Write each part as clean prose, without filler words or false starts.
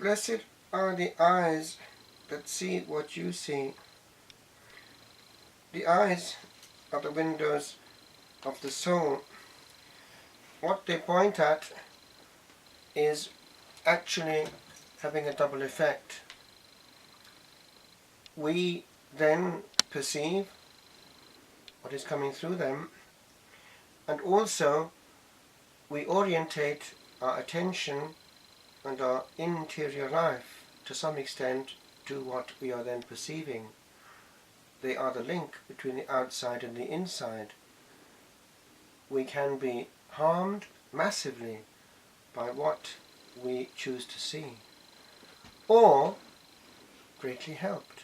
Blessed are the eyes that see what you see. The eyes are the windows of the soul. What they point at is actually having a double effect. We then perceive what is coming through them, and also we orientate our attention and our interior life to some extent to what we are then perceiving. They are the link between the outside and the inside. We can be harmed massively by what we choose to see, or greatly helped.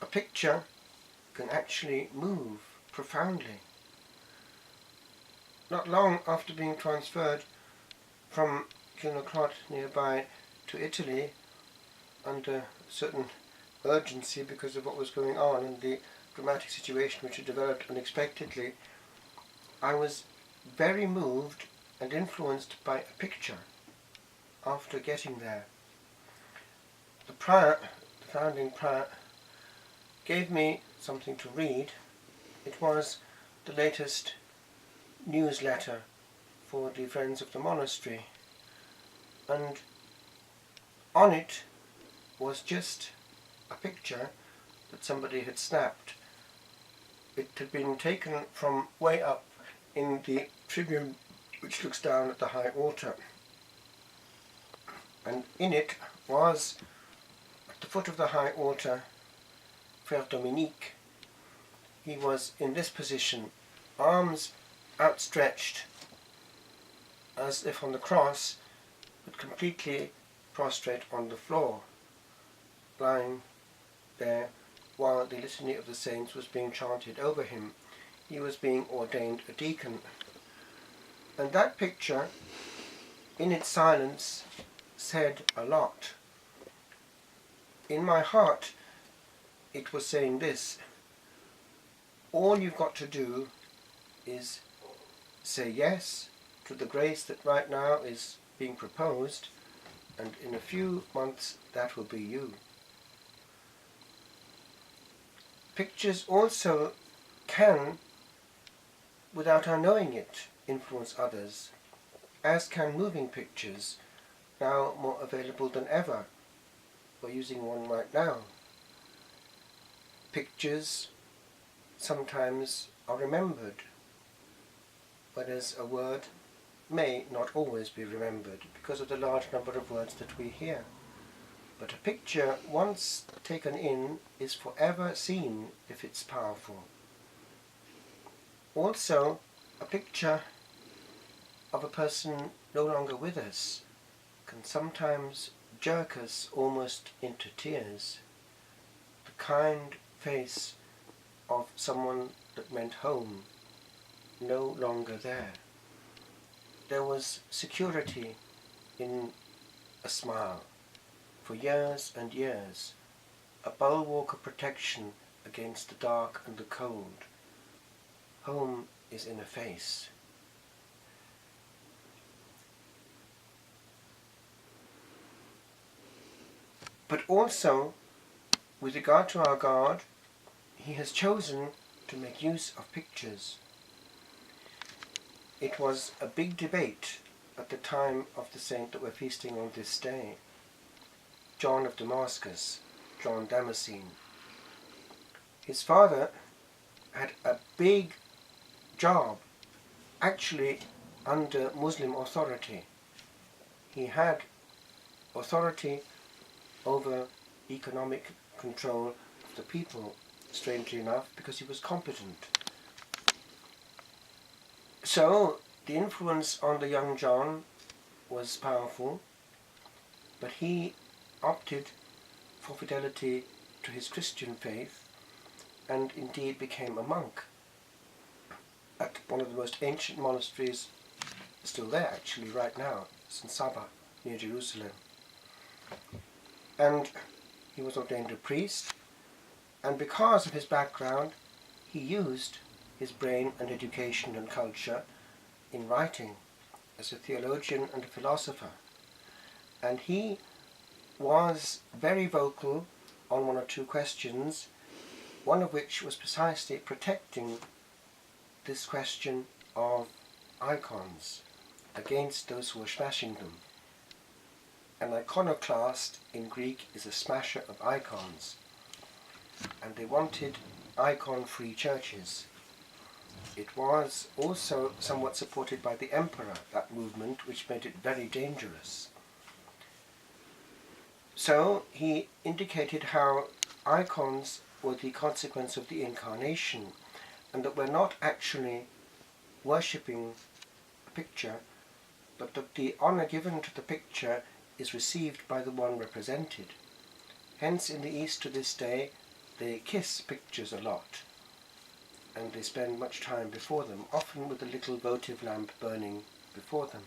A picture can actually move profoundly. Not long after being transferred from Kilnocrot nearby to Italy, under certain urgency because of what was going on and the dramatic situation which had developed unexpectedly, I was very moved and influenced by a picture after getting there. The prior, the founding prior, gave me something to read. It was the latest newsletter for the Friends of the Monastery, and on it was just a picture that somebody had snapped. It had been taken from way up in the tribune which looks down at the high altar, and in it was, at the foot of the high altar, Frère Dominique. He was in this position, arms outstretched as if on the cross, but completely prostrate on the floor, lying there while the Litany of the Saints was being chanted over him. He was being ordained a deacon. And that picture, in its silence, said a lot. In my heart, it was saying this: all you've got to do is say yes to the grace that right now is being proposed, and in a few months that will be you. Pictures also can, without our knowing it, influence others, as can moving pictures, now more available than ever. We're using one right now. Pictures sometimes are remembered, whereas a word may not always be remembered because of the large number of words that we hear. But a picture, once taken in, is forever seen if it's powerful. Also, a picture of a person no longer with us can sometimes jerk us almost into tears. The kind face of someone that meant home, no longer there. There was security in a smile. For years and years, a bulwark of protection against the dark and the cold. Home is in a face. But also, with regard to our God, He has chosen to make use of pictures. It was a big debate at the time of the saint that we're feasting on this day, John of Damascus, John Damascene. His father had a big job, actually under Muslim authority. He had authority over economic control of the people, strangely enough, because he was competent. So the influence on the young John was powerful, but he opted for fidelity to his Christian faith and indeed became a monk at one of the most ancient monasteries still there actually right now, St Saba, near Jerusalem. And he was ordained a priest, and because of his background he used his brain and education and culture in writing as a theologian and a philosopher. and he was very vocal on one or two questions, one of which was precisely protecting this question of icons against those who were smashing them. An iconoclast in Greek is a smasher of icons, and they wanted icon-free churches. It was also somewhat supported by the emperor, that movement, which made it very dangerous. So he indicated how icons were the consequence of the incarnation, and that we're not actually worshipping a picture, but that the honor given to the picture is received by the one represented. Hence, in the East to this day, they kiss pictures a lot, and they spend much time before them, often with a little votive lamp burning before them.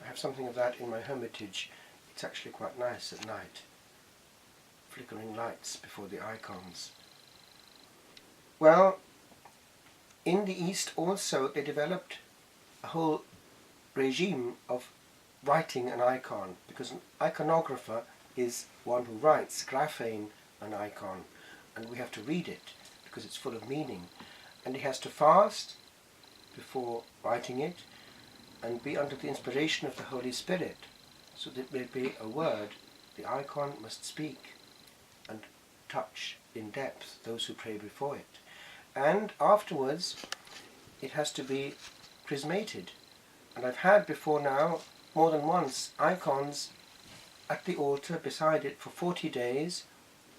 I have something of that in my hermitage. It's actually quite nice at night. Flickering lights before the icons. Well, in the East also they developed a whole regime of writing an icon, because an iconographer is one who writes, graphein, an icon, and we have to read it because it's full of meaning. And he has to fast before writing it and be under the inspiration of the Holy Spirit, so that it may be a word. The icon must speak and touch in depth those who pray before it. And afterwards it has to be chrismated. And I've had before now, more than once, icons at the altar beside it for 40 days,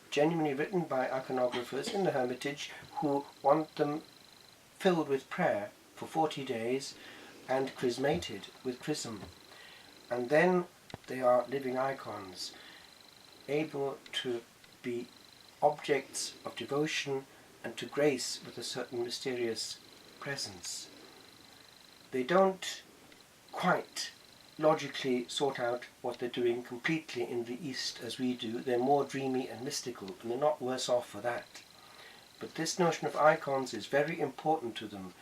genuinely written by iconographers in the hermitage who want them filled with prayer for 40 days and chrismated with chrism. And then they are living icons, able to be objects of devotion and to grace with a certain mysterious presence. They don't quite logically sort out what they're doing completely in the East as we do. They're more dreamy and mystical, and they're not worse off for that. But this notion of icons is very important to them,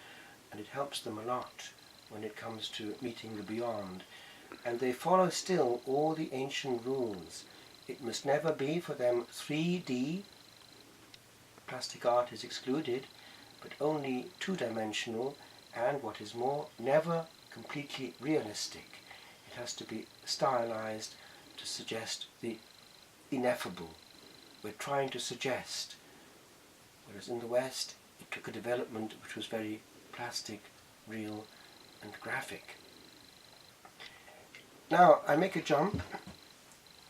and it helps them a lot when it comes to meeting the beyond. And they follow still all the ancient rules. It must never be for them 3D, plastic art is excluded, but only two-dimensional, and what is more, never completely realistic. It has to be stylized to suggest the ineffable. We're trying to suggest, whereas in the West it took a development which was very plastic, real and graphic. Now I make a jump.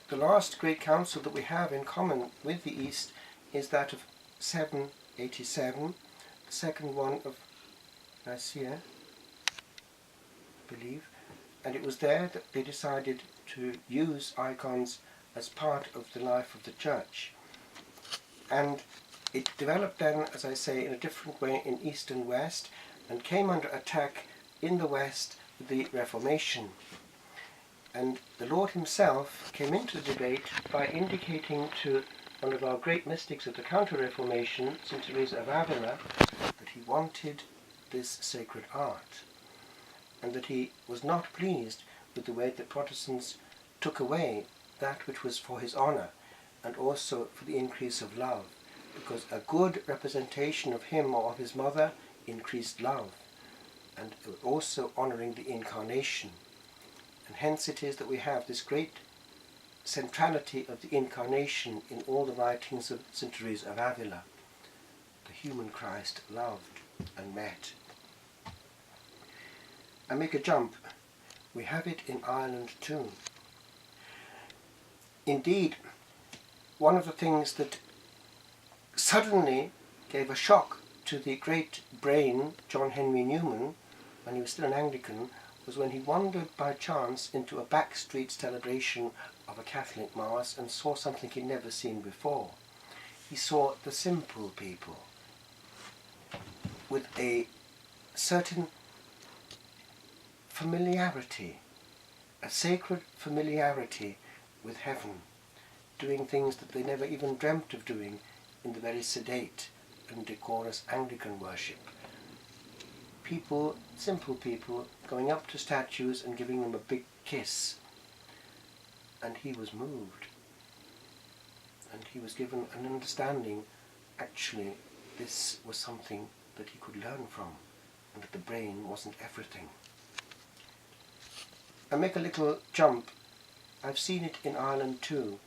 The last great council that we have in common with the East is that of 787, the second one of Nicaea, I believe, and it was there that they decided to use icons as part of the life of the Church. And it developed then, as I say, in a different way in East and West, and came under attack in the West with the Reformation. And the Lord himself came into the debate by indicating to one of our great mystics of the Counter-Reformation, St. Teresa of Avila, that he wanted this sacred art, and that he was not pleased with the way that Protestants took away that which was for his honor, and also for the increase of love, because a good representation of him or of his mother increased love, and also honoring the incarnation. And hence it is that we have this great centrality of the incarnation in all the writings of St. Teresa of Avila. The human Christ loved and met. I make a jump. We have it in Ireland too. Indeed, one of the things that suddenly gave a shock to the great brain, John Henry Newman, when he was still an Anglican, was when he wandered by chance into a backstreet celebration of a Catholic Mass and saw something he'd never seen before. He saw the simple people with a certain familiarity, a sacred familiarity with heaven, doing things that they never even dreamt of doing in the very sedate and decorous Anglican worship. People, simple people, going up to statues and giving them a big kiss. and he was moved. And he was given an understanding, actually, this was something that he could learn from, and that the brain wasn't everything. I make a little jump. I've seen it in Ireland too.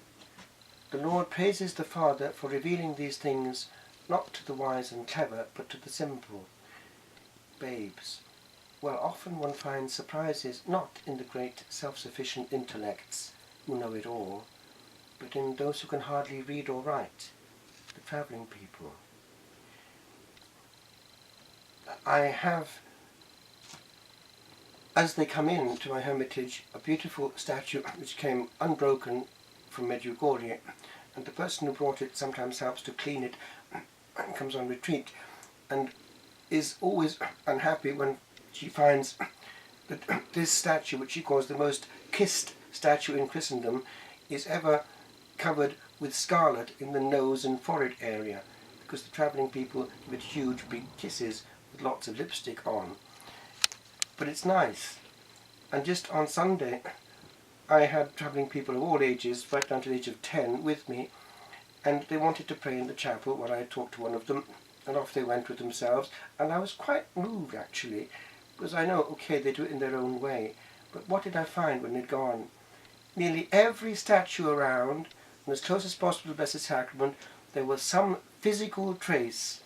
The Lord praises the Father for revealing these things not to the wise and clever, but to the simple babes. Well, often one finds surprises not in the great self-sufficient intellects who know it all, but in those who can hardly read or write, the travelling people. I have, as they come in to my hermitage, a beautiful statue which came unbroken from Medjugorje, and the person who brought it sometimes helps to clean it and comes on retreat, and is always unhappy when she finds that this statue, which she calls the most kissed statue in Christendom, is ever covered with scarlet in the nose and forehead area, because the travelling people give it huge big kisses with lots of lipstick on. But it's nice. And just on Sunday I had travelling people of all ages, right down to the age of 10, with me, and they wanted to pray in the chapel while I talked to one of them, and off they went with themselves, and I was quite moved actually, because I know, okay, they do it in their own way, but what did I find when they'd gone? Nearly every statue around, and as close as possible to the Blessed Sacrament, there was some physical trace,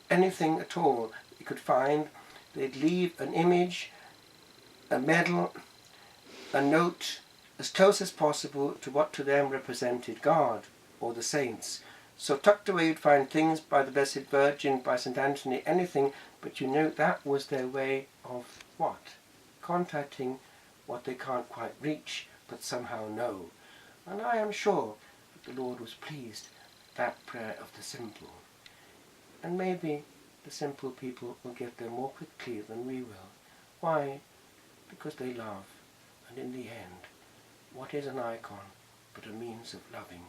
anything at all you could find. They'd leave an image, a medal, a note, as close as possible to what to them represented God or the saints. So tucked away you'd find things by the Blessed Virgin, by St Anthony, anything, but you know that was their way of what? Contacting what they can't quite reach, but somehow know. And I am sure that the Lord was pleased at that prayer of the simple. And maybe the simple people will get there more quickly than we will. Why? Because they love. And in the end, what is an icon but a means of loving?